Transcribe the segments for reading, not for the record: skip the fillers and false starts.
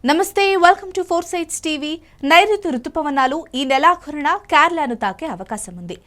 నమస్తే welcome to four sites TV. నైరుతి రుతుపవనాలు ఈ నెలాఖరున కేరళను తాకే అవకాశం ఉంది.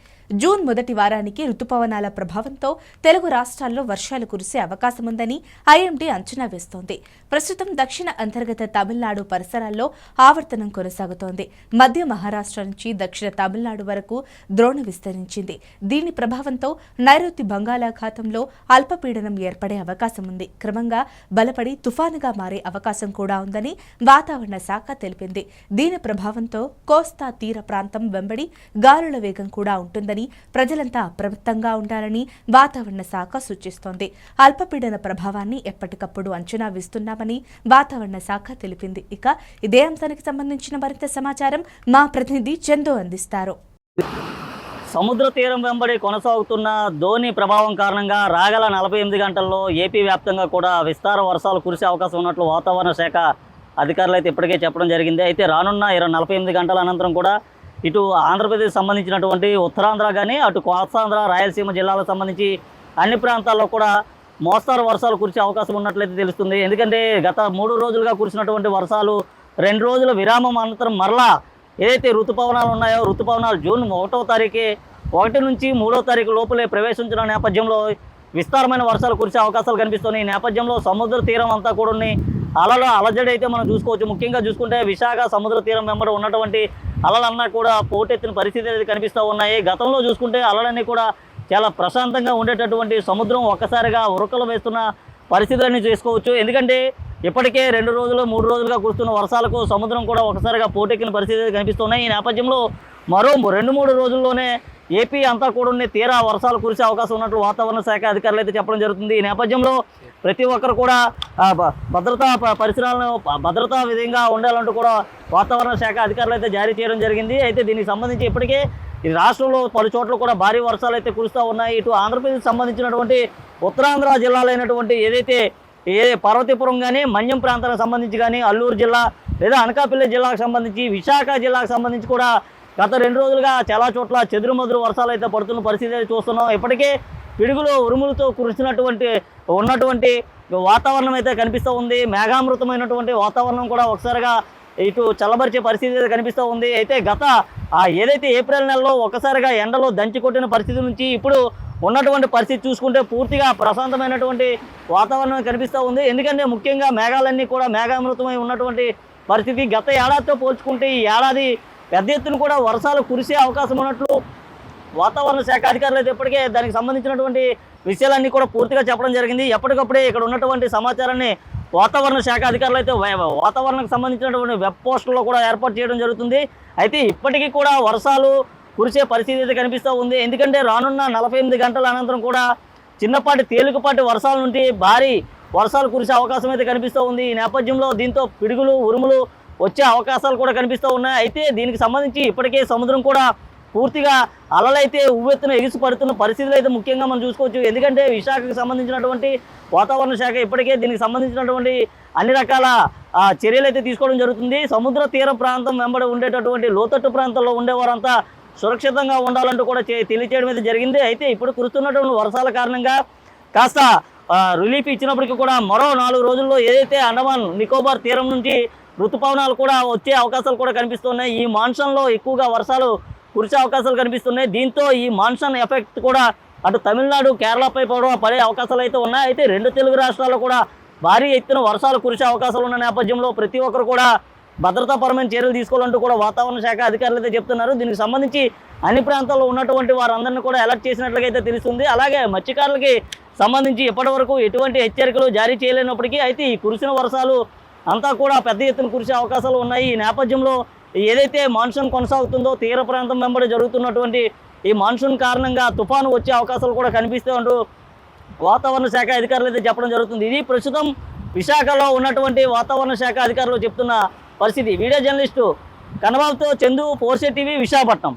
జూన్ మొదటి వారానికి రుతుపవనాల ప్రభావంతో తెలుగు రాష్ట్రాల్లో వర్షాలు కురిసే అవకాశం ఉందని ఐఎండీ అంచనా వేస్తోంది. ప్రస్తుతం దక్షిణ అంతర్గత తమిళనాడు పరిసరాల్లో ఆవర్తనం కొనసాగుతోంది. మధ్య మహారాష్ట్ర నుంచి దక్షిణ తమిళనాడు వరకు ద్రోణ విస్తరించింది. దీని ప్రభావంతో నైరుతి బంగాళాఖాతంలో అల్పపీడనం ఏర్పడే అవకాశం ఉంది. క్రమంగా బలపడి తుఫానుగా మారే అవకాశం కూడా ఉందని వాతావరణ శాఖ తెలిపింది. దీని ప్రభావంతో కోస్తా తీర ప్రాంతం వెంబడి గాలుల వేగం కూడా ఉంటుందని, ప్రజలంతా అప్రమత్తంగా ఉండాలని వాతావరణ శాఖ సూచిస్తోంది. అల్పపీడన ప్రభావాన్ని ఎప్పటికప్పుడు అంచనా వేస్తున్నామని వాతావరణ శాఖ తెలిపింది. ఇక ఇదే అంశానికి సంబంధించిన మరింత సమాచారం మా ప్రతినిధి చందు అందిస్తారు. సముద్ర తీరం వెంబడి కొనసాగుతున్న ధోని ప్రభావం కారణంగా రాగల 48 గంటల్లో ఏపీ వ్యాప్తంగా కూడా విస్తార వర్షాలు కురిసే అవకాశం ఉన్నట్లు వాతావరణ శాఖ అధికారులు అయితే ఇప్పటికే చెప్పడం జరిగింది. అయితే రానున్న 48 గంటల అనంతరం కూడా ఇటు ఆంధ్రప్రదేశ్ సంబంధించినటువంటి ఉత్తరాంధ్ర కానీ అటు కోస్తాంధ్ర రాయలసీమ జిల్లాలకు సంబంధించి అన్ని ప్రాంతాల్లో కూడా మోస్తారు వర్షాలు కురిసే అవకాశం ఉన్నట్లయితే తెలుస్తుంది. ఎందుకంటే గత 3 రోజులుగా కురిసినటువంటి వర్షాలు 2 రోజుల విరామం అనంతరం మరలా ఏదైతే ఋతుపవనాలు ఉన్నాయో ఋతుపవనాలు జూన్ 1వ తారీఖే 1 నుంచి 3వ తారీఖు లోపలే ప్రవేశించిన నేపథ్యంలో విస్తారమైన వర్షాలు కురిసే అవకాశాలు కనిపిస్తున్నాయి. ఈ నేపథ్యంలో సముద్ర తీరం అంతా కూడా అలజడి అయితే మనం చూసుకోవచ్చు. ముఖ్యంగా చూసుకుంటే విశాఖ సముద్ర తీరం వెంబడి ఉన్నటువంటి అలలన్నా కూడా పోటెత్తిన పరిస్థితి అనేది కనిపిస్తూ ఉన్నాయి. గతంలో చూసుకుంటే అలలన్నీ కూడా చాలా ప్రశాంతంగా ఉండేటటువంటి సముద్రం ఒక్కసారిగా ఉరకలు వేస్తున్న పరిస్థితులన్నీ చేసుకోవచ్చు. ఎందుకంటే ఇప్పటికే 2 రోజులు 3 రోజులుగా కురుస్తున్న వర్షాలకు సముద్రం కూడా ఒకసారిగా పోటెక్కిన పరిస్థితులు కనిపిస్తున్నాయి. ఈ నేపథ్యంలో మరో 2-3 రోజుల్లోనే ఏపీ అంతా కూడా తీరా వర్షాలు కురిసే అవకాశం ఉన్నట్లు వాతావరణ శాఖ అధికారులు అయితే చెప్పడం జరుగుతుంది. ఈ నేపథ్యంలో ప్రతి ఒక్కరు కూడా భద్రతా పరిసరాలను భద్రతా విధంగా ఉండాలంటూ కూడా వాతావరణ శాఖ అధికారులు అయితే జారీ చేయడం జరిగింది. అయితే దీనికి సంబంధించి ఇప్పటికే ఈ రాష్ట్రంలో పలు చోట్ల కూడా భారీ వర్షాలు అయితే కురుస్తూ ఉన్నాయి. ఇటు ఆంధ్రప్రదేశ్ సంబంధించినటువంటి ఉత్తరాంధ్ర జిల్లాలైనటువంటి ఏదైతే పార్వతీపురం కానీ మన్యం ప్రాంతానికి సంబంధించి కానీ అల్లూరు జిల్లా లేదా అనకాపల్లి జిల్లాకు సంబంధించి విశాఖ జిల్లాకు సంబంధించి కూడా గత 2 రోజులుగా చాలా చోట్ల చెదురుమదురు వర్షాలు అయితే పడుతున్న పరిస్థితి అయితే చూస్తున్నాం. ఇప్పటికే పిడుగులు ఉరుములతో ఉన్నటువంటి వాతావరణం అయితే కనిపిస్తూ ఉంది. మేఘామృతమైనటువంటి వాతావరణం కూడా ఒకసారిగా ఇటు చల్లబరిచే పరిస్థితి అయితే కనిపిస్తూ ఉంది. అయితే ఏదైతే ఏప్రిల్ నెలలో ఒకసారిగా ఎండలో దంచి కొట్టిన పరిస్థితి నుంచి ఇప్పుడు ఉన్నటువంటి పరిస్థితి చూసుకుంటే పూర్తిగా ప్రశాంతమైనటువంటి వాతావరణం కనిపిస్తూ ఉంది. ఎందుకంటే ముఖ్యంగా మేఘాలన్నీ కూడా మేఘామృతమై ఉన్నటువంటి పరిస్థితి. గత ఏడాదితో పోల్చుకుంటే ఈ ఏడాది పెద్ద ఎత్తున కూడా వర్షాలు కురిసే అవకాశం ఉన్నట్లు వాతావరణ శాఖ అధికారులు అయితే ఇప్పటికే దానికి సంబంధించినటువంటి విషయాలన్నీ కూడా పూర్తిగా చెప్పడం జరిగింది. ఎప్పటికప్పుడే ఇక్కడ ఉన్నటువంటి సమాచారాన్ని వాతావరణ శాఖ అధికారులు అయితే వాతావరణకు సంబంధించినటువంటి వెబ్ పోస్టుల్లో కూడా ఏర్పాటు చేయడం జరుగుతుంది. అయితే ఇప్పటికీ కూడా వర్షాలు కురిసే పరిస్థితి అయితే కనిపిస్తూ ఉంది. ఎందుకంటే రానున్న 48 గంటల అనంతరం కూడా చిన్నపాటి తేలికపాటి వర్షాల నుండి భారీ వర్షాలు కురిసే అవకాశం అయితే కనిపిస్తూ ఉంది. ఈ నేపథ్యంలో దీంతో పిడుగులు ఉరుములు వచ్చే అవకాశాలు కూడా కనిపిస్తూ ఉన్నాయి. అయితే దీనికి సంబంధించి ఇప్పటికే సముద్రం కూడా పూర్తిగా అలలైతే ఉవ్వెత్తున ఎగిసి పడుతున్న పరిస్థితులు అయితే ముఖ్యంగా మనం చూసుకోవచ్చు. ఎందుకంటే విశాఖకు సంబంధించినటువంటి వాతావరణ శాఖ ఇప్పటికే దీనికి సంబంధించినటువంటి అన్ని రకాల చర్యలు అయితే తీసుకోవడం జరుగుతుంది. సముద్ర తీర ప్రాంతం వెంబడి ఉండేటటువంటి లోతట్టు ప్రాంతాల్లో ఉండేవారంతా సురక్షితంగా ఉండాలంటూ కూడా తెలియచేయడం అయితే జరిగింది. అయితే ఇప్పుడు కురుస్తున్నటువంటి వర్షాల కారణంగా కాస్త రిలీఫ్ ఇచ్చినప్పటికీ కూడా మరో 4 రోజుల్లో ఏదైతే అండమాన్ నికోబార్ తీరం నుంచి ఋతుపవనాలు కూడా వచ్చే అవకాశాలు కూడా కనిపిస్తున్నాయి. ఈ మాన్సూన్లో ఎక్కువగా వర్షాలు కురిసే అవకాశాలు కనిపిస్తున్నాయి. దీంతో ఈ మాన్సూన్ ఎఫెక్ట్ కూడా అటు తమిళనాడు కేరళపై పడే అవకాశాలు అయితే ఉన్నాయి. అయితే 2 తెలుగు రాష్ట్రాల్లో కూడా భారీ ఎత్తున వర్షాలు కురిసే అవకాశాలు ఉన్న నేపథ్యంలో ప్రతి ఒక్కరు కూడా భద్రతాపరమైన చర్యలు తీసుకోవాలంటూ కూడా వాతావరణ శాఖ అధికారులు అయితే చెప్తున్నారు. దీనికి సంబంధించి అన్ని ప్రాంతాల్లో ఉన్నటువంటి వారందరినీ కూడా అలర్ట్ చేసినట్లుగా అయితే తెలుస్తుంది. అలాగే మత్స్యకారులకి సంబంధించి ఇప్పటివరకు ఎటువంటి హెచ్చరికలు జారీ చేయలేనప్పటికీ అయితే ఈ కురిసిన వర్షాలు అంతా కూడా పెద్ద ఎత్తున కురిసే అవకాశాలు ఉన్నాయి. ఈ నేపథ్యంలో ఏదైతే మాన్సూన్ కొనసాగుతుందో తీర ప్రాంతం వెంబడి జరుగుతున్నటువంటి ఈ మాన్సూన్ కారణంగా తుఫాను వచ్చే అవకాశాలు కూడా కనిపిస్తూ ఉంటూ వాతావరణ శాఖ అధికారులు అయితే చెప్పడం జరుగుతుంది. ఇది ప్రస్తుతం విశాఖలో ఉన్నటువంటి వాతావరణ శాఖ అధికారులు చెప్తున్న పరిస్థితి. వీడియో జర్నలిస్టు కనబాబుతో Chandu, four sites TV, Visakhapatnam.